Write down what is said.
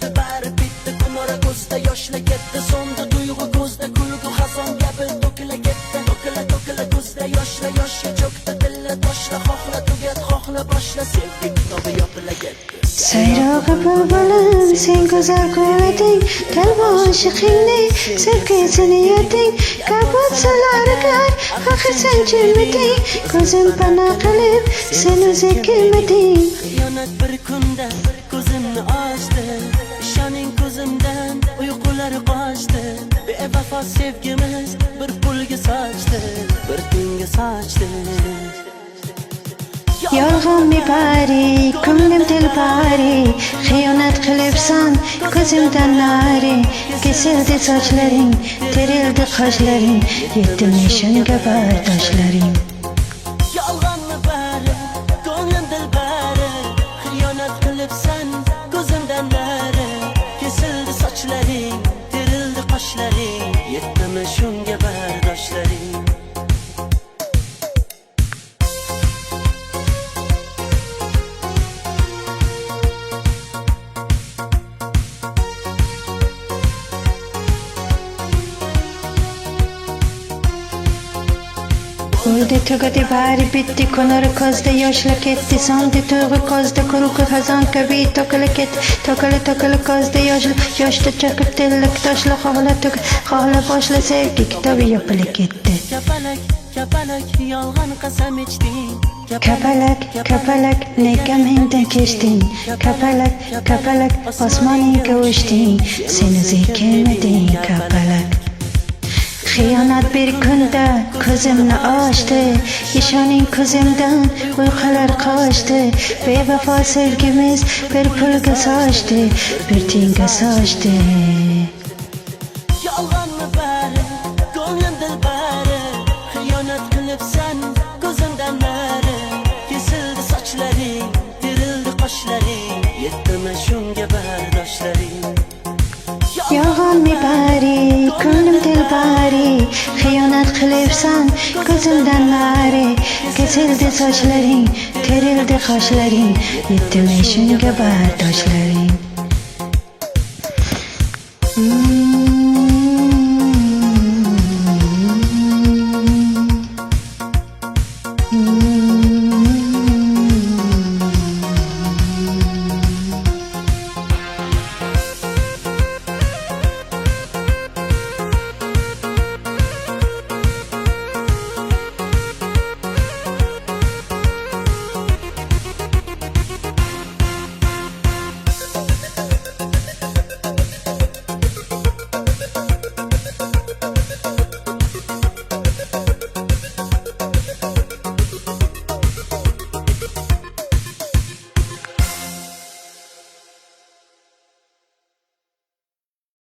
ketdi, bari bitdi. Kunora ko'zda yoshla ketdi, so'ndi tuyg'u ko'zda kulgu xazon kabi to'kila ketdi. To'kila ko'zda yoshla cho'kdi, dilla toshla, xohla tugat, xohla boshla, sevgi kitobi yopila ketdi. Sayrog'i bulbulim, sen go'zal quvvating, talboshi qingdek, sevgisini yeting, kapot solariklar, xohlasan chilmiting, ko'zim pana qilib, sen o'zi kelmading. Xiyonat bir kunda ko'zimni ochdi, ishoning ko'zimdan uyqular qochdi. Bevafo sevgimiz bir pulga sochdi, bir tunga sochdi. Yolg'on bari, ko'nglim dilbari, xiyonat qilibsan, ko'zimdan nari, kesildi sochlaring, terildi qoshlaring, yetdimi shunga bardoshlaring. Yolg'onmi bari, ko'nglim dilbari, xiyonat qilibsan, ko'zimdan nari, kesildi sochlaring, terildi qoshlaring, yetdimi shunga bardoshlaring. Bo'ldi tugadi bari bitti, kunora ko'zda yoshla ketdi, so'ndi tuyg'u ko'zda kulgu xazon kabi to'kila ketdi. To'kila ko'zda yoshda cho'kib dillik toshla, xohla boshla, sevgi kitobi yopila ketdi. Kapalak, yolg'on qasam ichding. Kapalak, nega mendan kechding? Kapalak, osmoningga uchding, sen o'zi kelmading, kapalak. Xiyonat bir kunda ko'zimni ochdi, ishoning ko'zimdan uyqular qochdi. Bevafo sevgimiz bir pulga sochdi, bir tiyinga sochdi. Yolg'onmi bari, ko'nglim dilbari, xiyonat qilibsan, ko'zimdan nari, kesildi sochlaring, terildi qoshlaring, yetdimi shunga bardoshlaring. Yolg'onmi bari, ko'nglim dilbari, xiyonat qilibsan, ko'zimdan nari, kesildi sochlaring, terildi qoshlaring, yetdimi shunga bardoshlaring.